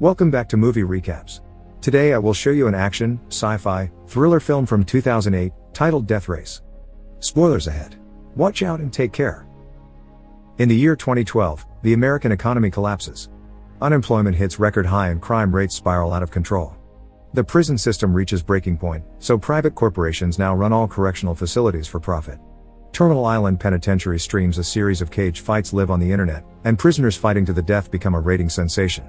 Welcome back to Movie Recaps. Today I will show you an action, sci-fi, thriller film from 2008, titled Death Race. Spoilers ahead. Watch out and take care. In the year 2012, the American economy collapses. Unemployment hits record high and crime rates spiral out of control. The prison system reaches breaking point, so private corporations now run all correctional facilities for profit. Terminal Island Penitentiary streams a series of cage fights live on the internet, and prisoners fighting to the death become a rating sensation.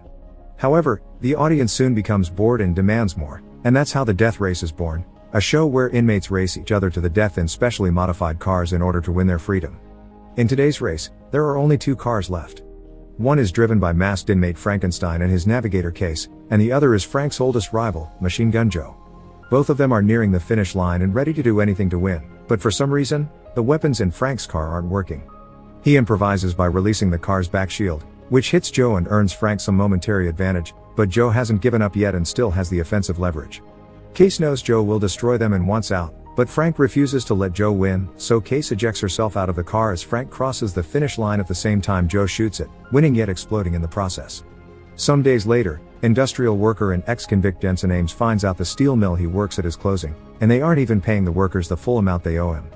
However, the audience soon becomes bored and demands more, and that's how the Death Race is born, a show where inmates race each other to the death in specially modified cars in order to win their freedom. In today's race, there are only two cars left. One is driven by masked inmate Frankenstein and his navigator Case, and the other is Frank's oldest rival, Machine Gun Joe. Both of them are nearing the finish line and ready to do anything to win, but for some reason, the weapons in Frank's car aren't working. He improvises by releasing the car's back shield, which hits Joe and earns Frank some momentary advantage, but Joe hasn't given up yet and still has the offensive leverage. Case knows Joe will destroy them and wants out, but Frank refuses to let Joe win, so Case ejects herself out of the car as Frank crosses the finish line at the same time Joe shoots it, winning yet exploding in the process. Some days later, industrial worker and ex-convict Jensen Ames finds out the steel mill he works at is closing, and they aren't even paying the workers the full amount they owe him.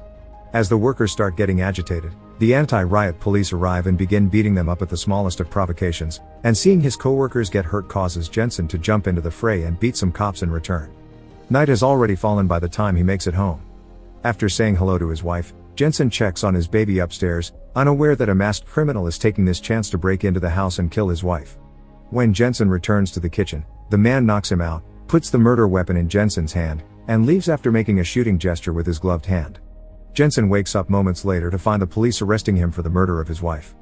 As the workers start getting agitated, the anti-riot police arrive and begin beating them up at the smallest of provocations, and seeing his co-workers get hurt causes Jensen to jump into the fray and beat some cops in return. Night has already fallen by the time he makes it home. After saying hello to his wife, Jensen checks on his baby upstairs, unaware that a masked criminal is taking this chance to break into the house and kill his wife. When Jensen returns to the kitchen, the man knocks him out, puts the murder weapon in Jensen's hand, and leaves after making a shooting gesture with his gloved hand. Jensen wakes up moments later to find the police arresting him for the murder of his wife.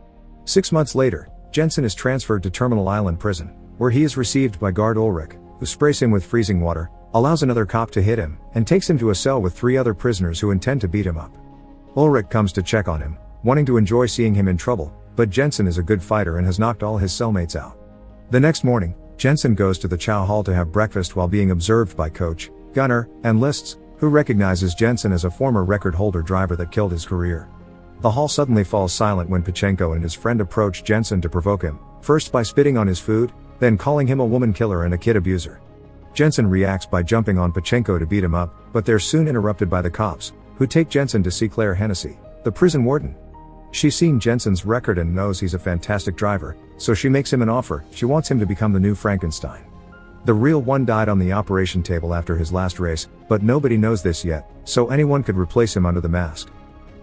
6 months later, Jensen is transferred to Terminal Island Prison, where he is received by guard Ulrich, who sprays him with freezing water, allows another cop to hit him, and takes him to a cell with 3 other prisoners who intend to beat him up. Ulrich comes to check on him, wanting to enjoy seeing him in trouble, but Jensen is a good fighter and has knocked all his cellmates out. The next morning, Jensen goes to the chow hall to have breakfast while being observed by Coach, Gunner, and Lists, who recognizes Jensen as a former record-holder driver that killed his career. The hall suddenly falls silent when Pachenko and his friend approach Jensen to provoke him, first by spitting on his food, then calling him a woman killer and a kid abuser. Jensen reacts by jumping on Pachenko to beat him up, but they're soon interrupted by the cops, who take Jensen to see Claire Hennessy, the prison warden. She's seen Jensen's record and knows he's a fantastic driver, so she makes him an offer. She wants him to become the new Frankenstein. The real one died on the operation table after his last race, but nobody knows this yet, so anyone could replace him under the mask.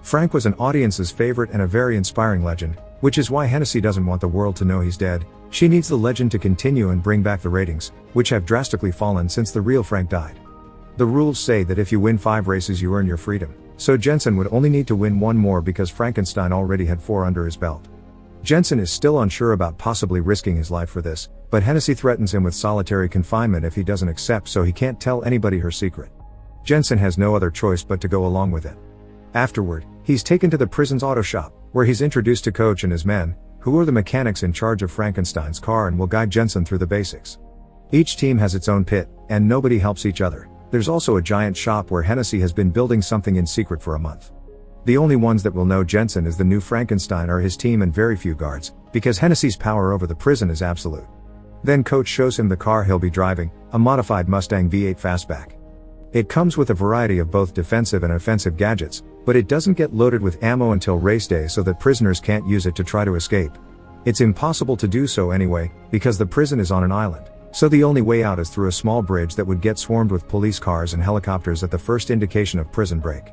Frank was an audience's favorite and a very inspiring legend, which is why Hennessy doesn't want the world to know he's dead. She needs the legend to continue and bring back the ratings, which have drastically fallen since the real Frank died. The rules say that if you win 5 races you earn your freedom, so Jensen would only need to win 1 more because Frankenstein already had 4 under his belt. Jensen is still unsure about possibly risking his life for this, but Hennessy threatens him with solitary confinement if he doesn't accept, so he can't tell anybody her secret. Jensen has no other choice but to go along with it. Afterward, he's taken to the prison's auto shop, where he's introduced to Coach and his men, who are the mechanics in charge of Frankenstein's car and will guide Jensen through the basics. Each team has its own pit, and nobody helps each other. There's also a giant shop where Hennessy has been building something in secret for a month. The only ones that will know Jensen is the new Frankenstein are his team and very few guards, because Hennessy's power over the prison is absolute. Then Coach shows him the car he'll be driving, a modified Mustang V8 Fastback. It comes with a variety of both defensive and offensive gadgets, but it doesn't get loaded with ammo until race day so that prisoners can't use it to try to escape. It's impossible to do so anyway, because the prison is on an island, so the only way out is through a small bridge that would get swarmed with police cars and helicopters at the first indication of prison break.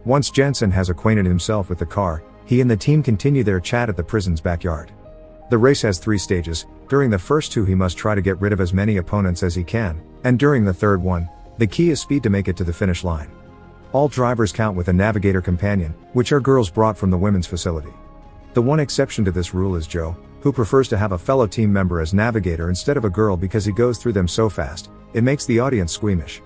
Once Jensen has acquainted himself with the car, he and the team continue their chat at the prison's backyard. The race has 3 stages. During the first 2 he must try to get rid of as many opponents as he can, and during the third one, the key is speed to make it to the finish line. All drivers count with a navigator companion, which are girls brought from the women's facility. The one exception to this rule is Joe, who prefers to have a fellow team member as navigator instead of a girl because he goes through them so fast, it makes the audience squeamish.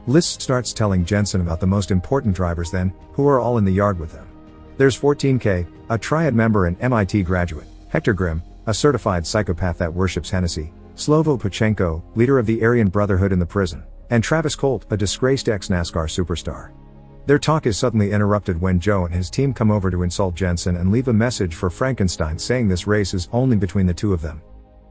List starts telling Jensen about the most important drivers then, who are all in the yard with them. There's 14K, a Triad member and MIT graduate, Hector Grimm, a certified psychopath that worships Hennessy, Slovo Pachenko, leader of the Aryan Brotherhood in the prison, and Travis Colt, a disgraced ex-NASCAR superstar. Their talk is suddenly interrupted when Joe and his team come over to insult Jensen and leave a message for Frankenstein saying this race is only between the 2 of them.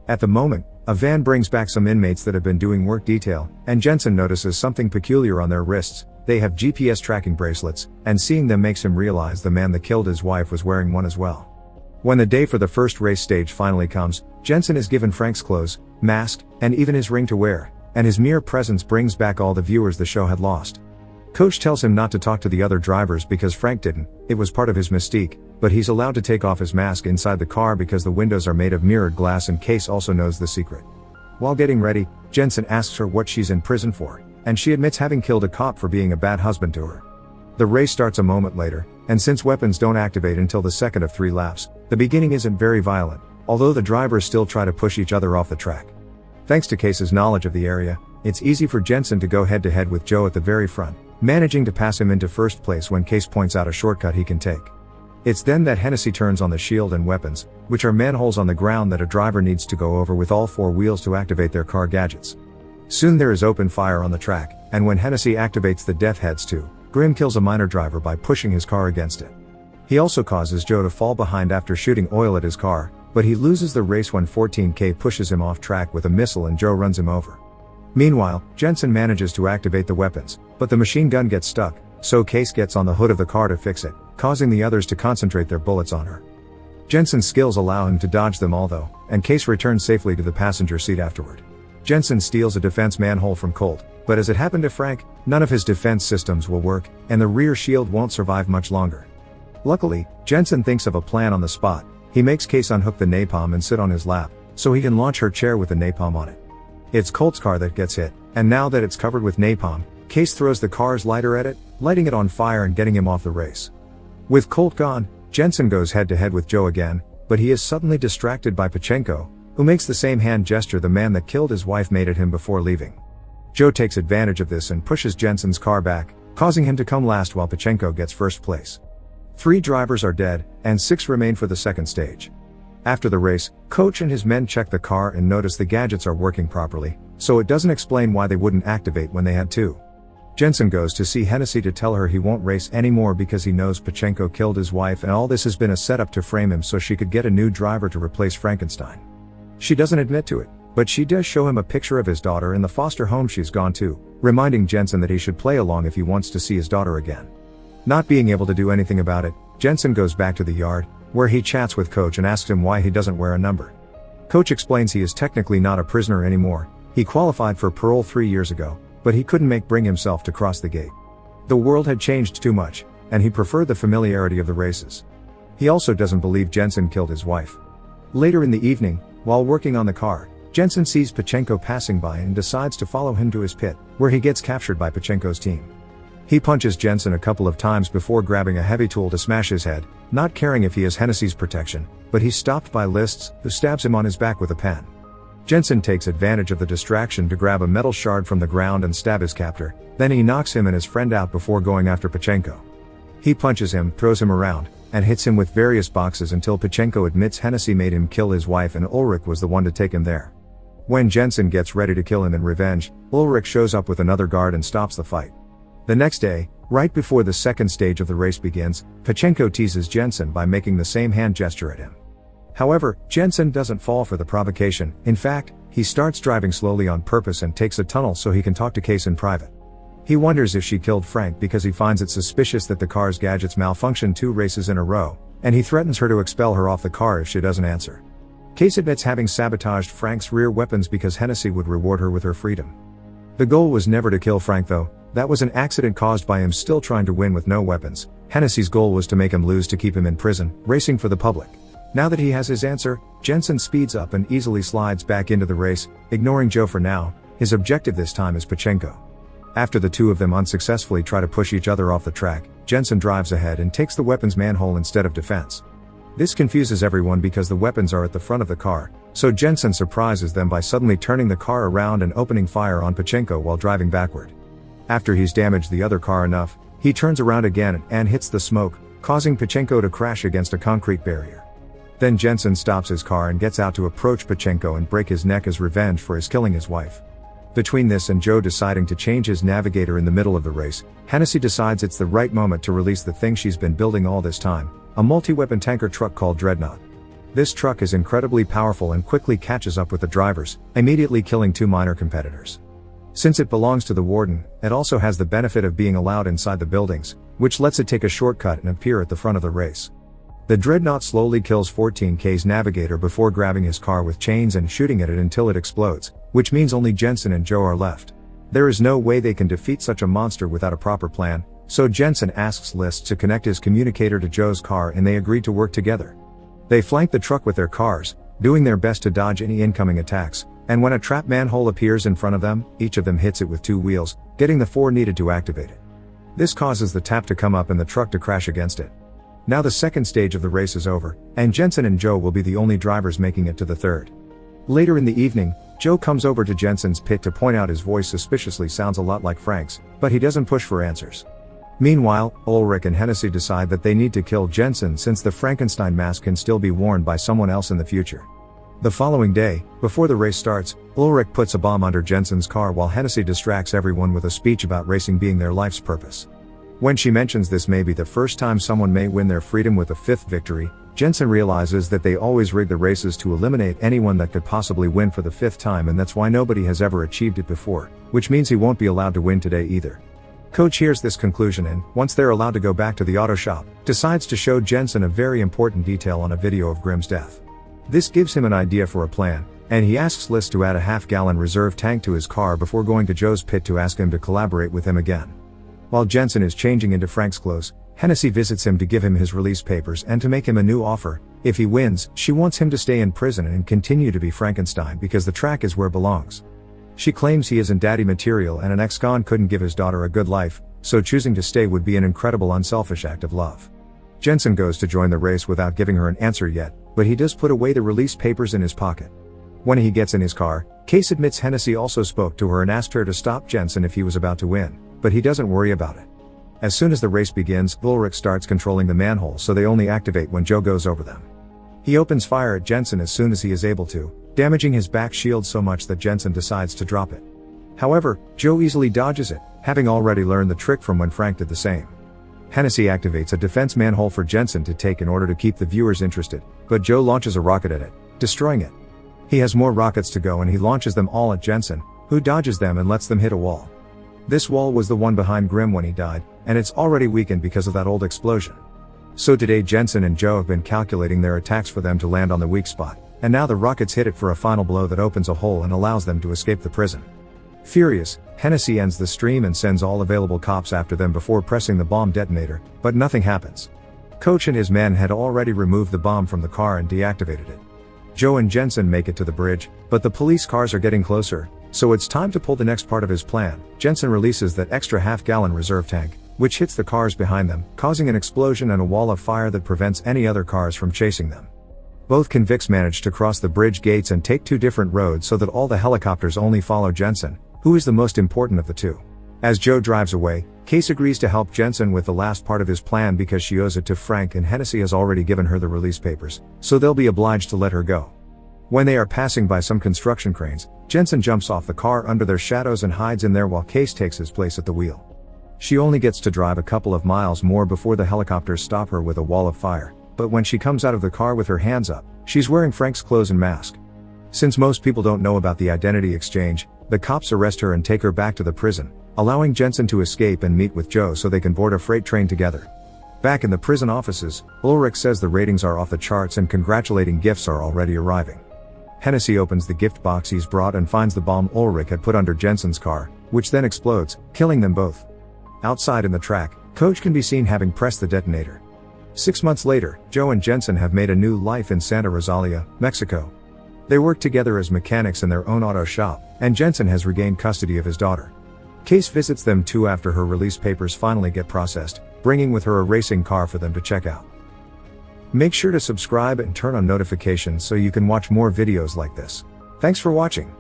At the moment, a van brings back some inmates that have been doing work detail, and Jensen notices something peculiar on their wrists. They have GPS tracking bracelets, and seeing them makes him realize the man that killed his wife was wearing one as well. When the day for the first race stage finally comes, Jensen is given Frank's clothes, mask, and even his ring to wear, and his mere presence brings back all the viewers the show had lost. Coach tells him not to talk to the other drivers because Frank didn't, it was part of his mystique, but he's allowed to take off his mask inside the car because the windows are made of mirrored glass and Case also knows the secret. While getting ready, Jensen asks her what she's in prison for, and she admits having killed a cop for being a bad husband to her. The race starts a moment later, and since weapons don't activate until the second of 3 laps, the beginning isn't very violent, although the drivers still try to push each other off the track. Thanks to Case's knowledge of the area, it's easy for Jensen to go head-to-head with Joe at the very front, managing to pass him into first place when Case points out a shortcut he can take. It's then that Hennessy turns on the shield and weapons, which are manholes on the ground that a driver needs to go over with all 4 wheels to activate their car gadgets. Soon there is open fire on the track, and when Hennessy activates the death heads too, Grim kills a minor driver by pushing his car against it. He also causes Joe to fall behind after shooting oil at his car, but he loses the race when 14K pushes him off track with a missile and Joe runs him over. Meanwhile, Jensen manages to activate the weapons, but the machine gun gets stuck, so Case gets on the hood of the car to fix it, causing the others to concentrate their bullets on her. Jensen's skills allow him to dodge them all though, and Case returns safely to the passenger seat afterward. Jensen steals a defense manhole from Colt, but as it happened to Frank, none of his defense systems will work, and the rear shield won't survive much longer. Luckily, Jensen thinks of a plan on the spot. He makes Case unhook the napalm and sit on his lap, so he can launch her chair with the napalm on it. It's Colt's car that gets hit, and now that it's covered with napalm, Case throws the car's lighter at it, lighting it on fire and getting him off the race. With Colt gone, Jensen goes head-to-head with Joe again, but he is suddenly distracted by Pachenko, who makes the same hand gesture the man that killed his wife made at him before leaving. Joe takes advantage of this and pushes Jensen's car back, causing him to come last while Pachenko gets first place. 3 drivers are dead, and 6 remain for the second stage. After the race, Coach and his men check the car and notice the gadgets are working properly, so it doesn't explain why they wouldn't activate when they had to. Jensen goes to see Hennessy to tell her he won't race anymore because he knows Pachenko killed his wife and all this has been a setup to frame him so she could get a new driver to replace Frankenstein. She doesn't admit to it, but she does show him a picture of his daughter in the foster home she's gone to, reminding Jensen that he should play along if he wants to see his daughter again. Not being able to do anything about it, Jensen goes back to the yard, where he chats with Coach and asks him why he doesn't wear a number. Coach explains he is technically not a prisoner anymore. He qualified for parole 3 years ago, but he couldn't bring himself to cross the gate. The world had changed too much, and he preferred the familiarity of the races. He also doesn't believe Jensen killed his wife. Later in the evening, while working on the car, Jensen sees Pachenko passing by and decides to follow him to his pit, where he gets captured by Pachenko's team. He punches Jensen a couple of times before grabbing a heavy tool to smash his head, not caring if he has Hennessy's protection, but he's stopped by Lists, who stabs him on his back with a pen. Jensen takes advantage of the distraction to grab a metal shard from the ground and stab his captor, then he knocks him and his friend out before going after Pachenko. He punches him, throws him around, and hits him with various boxes until Pachenko admits Hennessy made him kill his wife and Ulrich was the one to take him there. When Jensen gets ready to kill him in revenge, Ulrich shows up with another guard and stops the fight. The next day, right before the second stage of the race begins, Pachenko teases Jensen by making the same hand gesture at him. However, Jensen doesn't fall for the provocation. In fact, he starts driving slowly on purpose and takes a tunnel so he can talk to Case in private. He wonders if she killed Frank because he finds it suspicious that the car's gadgets malfunction 2 races in a row, and he threatens her to expel her off the car if she doesn't answer. Case admits having sabotaged Frank's rear weapons because Hennessy would reward her with her freedom. The goal was never to kill Frank though. That was an accident caused by him still trying to win with no weapons. Hennessy's goal was to make him lose to keep him in prison, racing for the public. Now that he has his answer, Jensen speeds up and easily slides back into the race, ignoring Joe for now. His objective this time is Pachenko. After the two of them unsuccessfully try to push each other off the track, Jensen drives ahead and takes the weapons manhole instead of defense. This confuses everyone because the weapons are at the front of the car, so Jensen surprises them by suddenly turning the car around and opening fire on Pachenko while driving backward. After he's damaged the other car enough, he turns around again and hits the smoke, causing Pachenko to crash against a concrete barrier. Then Jensen stops his car and gets out to approach Pachenko and break his neck as revenge for his killing his wife. Between this and Joe deciding to change his navigator in the middle of the race, Hennessy decides it's the right moment to release the thing she's been building all this time, a multi-weapon tanker truck called Dreadnought. This truck is incredibly powerful and quickly catches up with the drivers, immediately killing 2 minor competitors. Since it belongs to the warden, it also has the benefit of being allowed inside the buildings, which lets it take a shortcut and appear at the front of the race. The dreadnought slowly kills 14K's navigator before grabbing his car with chains and shooting at it until it explodes, which means only Jensen and Joe are left. There is no way they can defeat such a monster without a proper plan, so Jensen asks List to connect his communicator to Joe's car and they agree to work together. They flank the truck with their cars, doing their best to dodge any incoming attacks, and when a trap manhole appears in front of them, each of them hits it with 2 wheels, getting the 4 needed to activate it. This causes the tap to come up and the truck to crash against it. Now the second stage of the race is over, and Jensen and Joe will be the only drivers making it to the third. Later in the evening, Joe comes over to Jensen's pit to point out his voice suspiciously sounds a lot like Frank's, but he doesn't push for answers. Meanwhile, Ulrich and Hennessy decide that they need to kill Jensen since the Frankenstein mask can still be worn by someone else in the future. The following day, before the race starts, Ulrich puts a bomb under Jensen's car while Hennessy distracts everyone with a speech about racing being their life's purpose. When she mentions this may be the first time someone may win their freedom with a 5th victory, Jensen realizes that they always rig the races to eliminate anyone that could possibly win for the 5th time, and that's why nobody has ever achieved it before, which means he won't be allowed to win today either. Coach hears this conclusion and, once they're allowed to go back to the auto shop, decides to show Jensen a very important detail on a video of Grimm's death. This gives him an idea for a plan, and he asks List to add a half-gallon reserve tank to his car before going to Joe's pit to ask him to collaborate with him again. While Jensen is changing into Frank's clothes, Hennessy visits him to give him his release papers and to make him a new offer. If he wins, she wants him to stay in prison and continue to be Frankenstein because the track is where it belongs. She claims he isn't daddy material and an ex-con couldn't give his daughter a good life, so choosing to stay would be an incredible unselfish act of love. Jensen goes to join the race without giving her an answer yet, but he does put away the release papers in his pocket. When he gets in his car, Case admits Hennessy also spoke to her and asked her to stop Jensen if he was about to win, but he doesn't worry about it. As soon as the race begins, Ulrich starts controlling the manhole so they only activate when Joe goes over them. He opens fire at Jensen as soon as he is able to, damaging his back shield so much that Jensen decides to drop it. However, Joe easily dodges it, having already learned the trick from when Frank did the same. Hennessy activates a defense manhole for Jensen to take in order to keep the viewers interested, but Joe launches a rocket at it, destroying it. He has more rockets to go and he launches them all at Jensen, who dodges them and lets them hit a wall. This wall was the one behind Grimm when he died, and it's already weakened because of that old explosion. So today Jensen and Joe have been calculating their attacks for them to land on the weak spot, and now the rockets hit it for a final blow that opens a hole and allows them to escape the prison. Furious, Hennessy ends the stream and sends all available cops after them before pressing the bomb detonator, but nothing happens. Coach and his men had already removed the bomb from the car and deactivated it. Joe and Jensen make it to the bridge, but the police cars are getting closer, so it's time to pull the next part of his plan. Jensen releases that extra half-gallon reserve tank, which hits the cars behind them, causing an explosion and a wall of fire that prevents any other cars from chasing them. Both convicts manage to cross the bridge gates and take 2 different roads so that all the helicopters only follow Jensen, who is the most important of the 2. As Joe drives away, Case agrees to help Jensen with the last part of his plan because she owes it to Frank and Hennessy has already given her the release papers, so they'll be obliged to let her go. When they are passing by some construction cranes, Jensen jumps off the car under their shadows and hides in there while Case takes his place at the wheel. She only gets to drive a couple of miles more before the helicopters stop her with a wall of fire, but when she comes out of the car with her hands up, she's wearing Frank's clothes and mask. Since most people don't know about the identity exchange, the cops arrest her and take her back to the prison, allowing Jensen to escape and meet with Joe so they can board a freight train together. Back in the prison offices, Ulrich says the ratings are off the charts and congratulating gifts are already arriving. Hennessy opens the gift box he's brought and finds the bomb Ulrich had put under Jensen's car, which then explodes, killing them both. Outside in the track, Coach can be seen having pressed the detonator. 6 months later, Joe and Jensen have made a new life in Santa Rosalia, Mexico. They work together as mechanics in their own auto shop, and Jensen has regained custody of his daughter. Case visits them too after her release papers finally get processed, bringing with her a racing car for them to check out. Make sure to subscribe and turn on notifications so you can watch more videos like this. Thanks for watching.